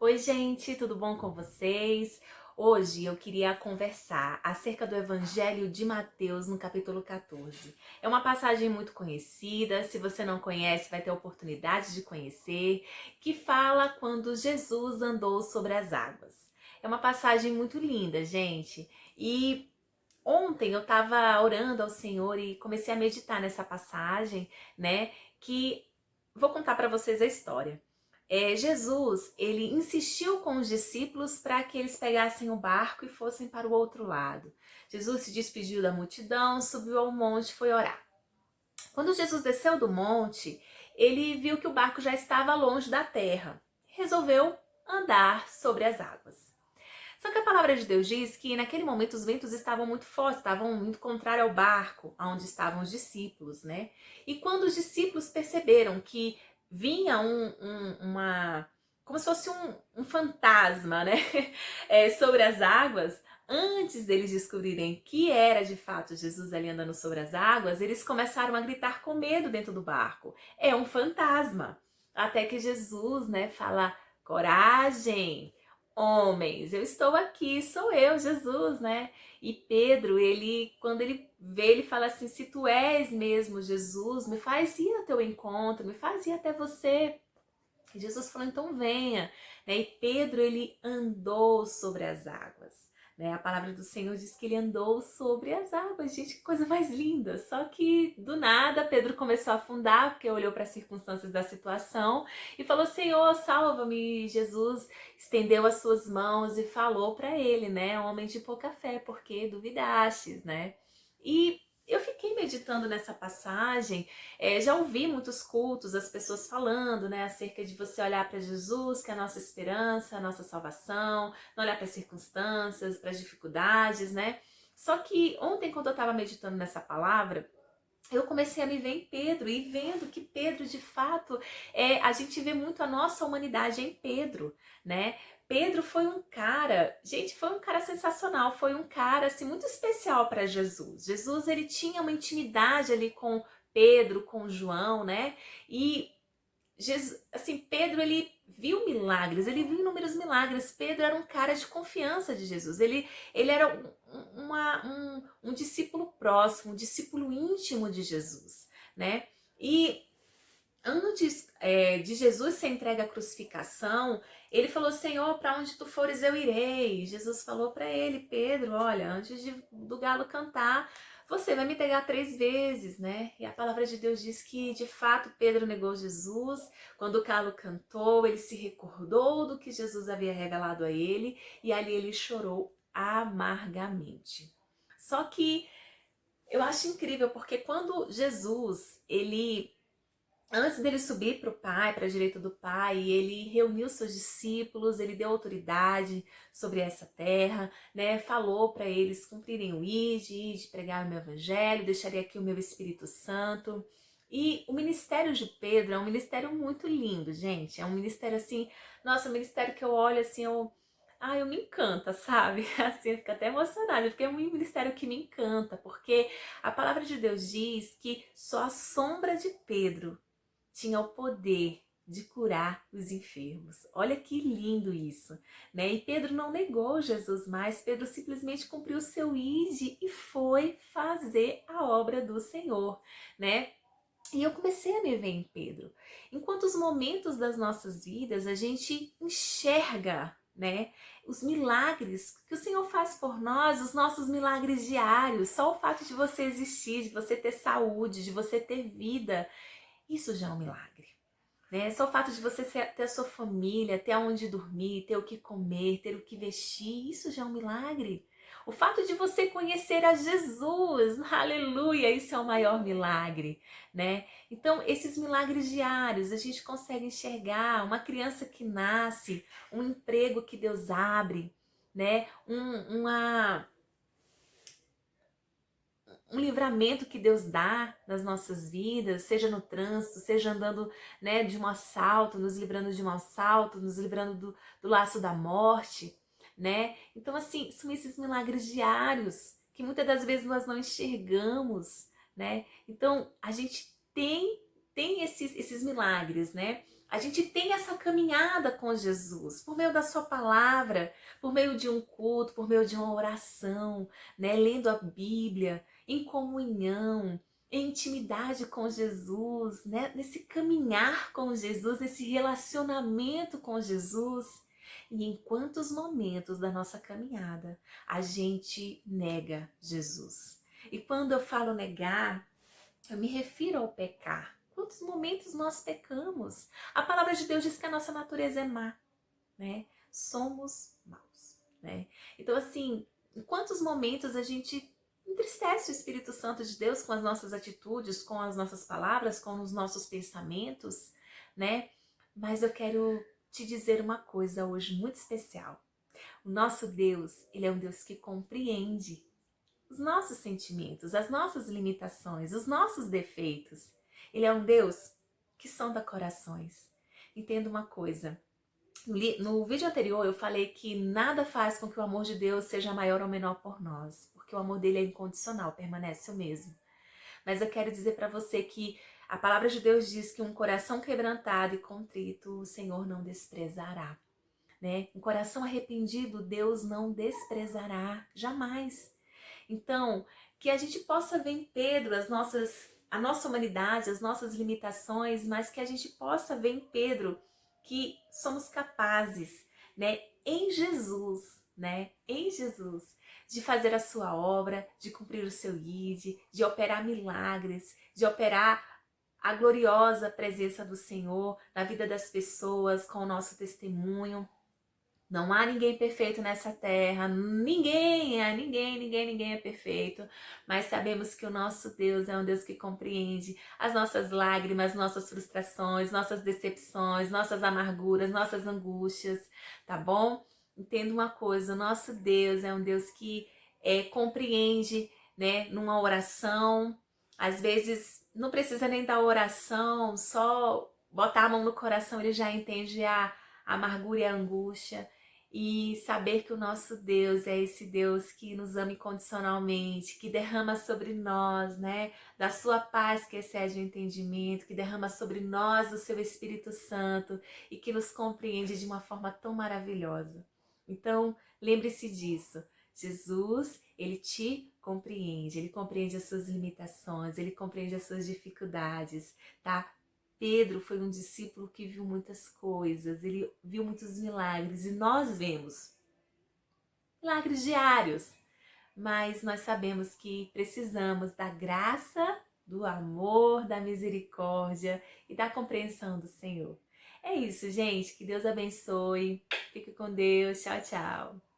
Oi, gente, tudo bom com vocês? Hoje eu queria conversar acerca do Evangelho de Mateus no capítulo 14. É uma passagem muito conhecida, se você não conhece, vai ter a oportunidade de conhecer, que fala quando Jesus andou sobre as águas. É uma passagem muito linda, gente, e ontem eu estava orando ao Senhor e comecei a meditar nessa passagem, né? Que vou contar para vocês a história. Jesus, ele insistiu com os discípulos para que eles pegassem o barco e fossem para o outro lado. Jesus se despediu da multidão, subiu ao monte e foi orar. Quando Jesus desceu do monte, ele viu que o barco já estava longe da terra. Resolveu andar sobre as águas. Só que a palavra de Deus diz que naquele momento os ventos estavam muito fortes, estavam muito contrário ao barco, onde estavam os discípulos, né? E quando os discípulos perceberam que vinha como se fosse um fantasma, né? Sobre as águas, antes deles descobrirem que era de fato Jesus ali andando sobre as águas, eles começaram a gritar com medo dentro do barco. É um fantasma. Até que Jesus, né, fala: coragem, homens, eu estou aqui, sou eu, Jesus, né? E Pedro, quando ele vê, ele fala assim: se tu és mesmo Jesus, me faz ir ao teu encontro, me faz ir até você. E Jesus falou: então venha, né? E Pedro, ele andou sobre as águas, né? A palavra do Senhor diz que ele andou sobre as águas. Gente, que coisa mais linda! Só que do nada Pedro começou a afundar, porque olhou para as circunstâncias da situação e falou: Senhor, salva-me. Jesus estendeu as suas mãos e falou para ele, né? Homem de pouca fé, porque duvidastes, né? E eu fiquei meditando nessa passagem. Já ouvi muitos cultos, as pessoas falando, né, acerca de você olhar para Jesus, que é a nossa esperança, a nossa salvação, não olhar para as circunstâncias, para as dificuldades, né? Só que ontem, quando eu estava meditando nessa palavra, eu comecei a me ver em Pedro e vendo que Pedro, de fato, a gente vê muito a nossa humanidade em Pedro, né? Pedro foi um cara, gente, foi um cara sensacional, foi um cara assim muito especial para Jesus. Jesus, ele tinha uma intimidade ali com Pedro, com João, né? E Jesus, assim, Pedro, ele viu milagres, ele viu inúmeros milagres. Pedro era um cara de confiança de Jesus. Ele era um discípulo próximo, um discípulo íntimo de Jesus, né? E antes de Jesus ser entregue à crucificação, ele falou: Senhor, para onde tu fores eu irei. Jesus falou para ele: Pedro, olha, antes do galo cantar, você vai me negar 3 vezes, né? E a palavra de Deus diz que, de fato, Pedro negou Jesus. Quando o galo cantou, ele se recordou do que Jesus havia revelado a ele e ali ele chorou amargamente. Só que eu acho incrível porque quando Jesus, antes dele subir para o Pai, para a direita do Pai, ele reuniu seus discípulos, ele deu autoridade sobre essa terra, né? Falou para eles cumprirem o ide, pregar o meu evangelho, deixarei aqui o meu Espírito Santo. E o ministério de Pedro é um ministério muito lindo, gente. É um ministério assim, nossa, um ministério que eu olho assim, eu me encanta, sabe? Assim, eu fico até emocionada, porque é um ministério que me encanta, porque a palavra de Deus diz que só a sombra de Pedro tinha o poder de curar os enfermos. Olha que lindo isso, né? E Pedro não negou Jesus mais, Pedro simplesmente cumpriu o seu ide e foi fazer a obra do Senhor, né? E eu comecei a me ver em Pedro. Em quantos momentos das nossas vidas a gente enxerga, né, os milagres que o Senhor faz por nós, os nossos milagres diários, só o fato de você existir, de você ter saúde, de você ter vida, isso já é um milagre, né? Só o fato de você ter a sua família, ter aonde dormir, ter o que comer, ter o que vestir, isso já é um milagre. O fato de você conhecer a Jesus, aleluia, isso é o maior milagre, né? Então, esses milagres diários, a gente consegue enxergar uma criança que nasce, um emprego que Deus abre, né? Um livramento que Deus dá nas nossas vidas, seja no trânsito, seja andando, né, de um assalto, nos livrando de um assalto, nos livrando do laço da morte, né? Então, assim, são esses milagres diários que muitas das vezes nós não enxergamos, né? Então, a gente tem esses milagres, né? A gente tem essa caminhada com Jesus, por meio da sua palavra, por meio de um culto, por meio de uma oração, né? Lendo a Bíblia, em comunhão, em intimidade com Jesus, né? Nesse caminhar com Jesus, nesse relacionamento com Jesus. E em quantos momentos da nossa caminhada a gente nega Jesus? E quando eu falo negar, eu me refiro ao pecar. Quantos momentos nós pecamos? A palavra de Deus diz que a nossa natureza é má, né? Somos maus, né? Então, assim, em quantos momentos a gente entristece o Espírito Santo de Deus com as nossas atitudes, com as nossas palavras, com os nossos pensamentos, né? Mas eu quero te dizer uma coisa hoje muito especial. O nosso Deus, ele é um Deus que compreende os nossos sentimentos, as nossas limitações, os nossos defeitos. Ele é um Deus que sonda corações. Entenda uma coisa. No vídeo anterior eu falei que nada faz com que o amor de Deus seja maior ou menor por nós, porque o amor dele é incondicional, permanece o mesmo. Mas eu quero dizer para você que a palavra de Deus diz que um coração quebrantado e contrito o Senhor não desprezará, né? Um coração arrependido Deus não desprezará, jamais. Então, que a gente possa ver em Pedro a nossa humanidade, as nossas limitações, mas que a gente possa ver em Pedro que somos capazes, né, em Jesus, né, em Jesus, de fazer a sua obra, de cumprir o seu ID, de operar milagres, de operar a gloriosa presença do Senhor na vida das pessoas com o nosso testemunho. Não há ninguém perfeito nessa terra, ninguém é perfeito, mas sabemos que o nosso Deus é um Deus que compreende as nossas lágrimas, nossas frustrações, nossas decepções, nossas amarguras, nossas angústias, tá bom? Entenda uma coisa, o nosso Deus é um Deus que compreende, né, numa oração, às vezes não precisa nem da oração, só botar a mão no coração, ele já entende a amargura e a angústia. E saber que o nosso Deus é esse Deus que nos ama incondicionalmente, que derrama sobre nós, né, da sua paz que excede o entendimento, que derrama sobre nós o seu Espírito Santo e que nos compreende de uma forma tão maravilhosa. Então, lembre-se disso. Jesus, ele ele compreende as suas limitações, ele compreende as suas dificuldades, tá? Pedro foi um discípulo que viu muitas coisas, ele viu muitos milagres e nós vemos milagres diários, mas nós sabemos que precisamos da graça, do amor, da misericórdia e da compreensão do Senhor. É isso, gente. Que Deus abençoe. Fique com Deus. Tchau, tchau.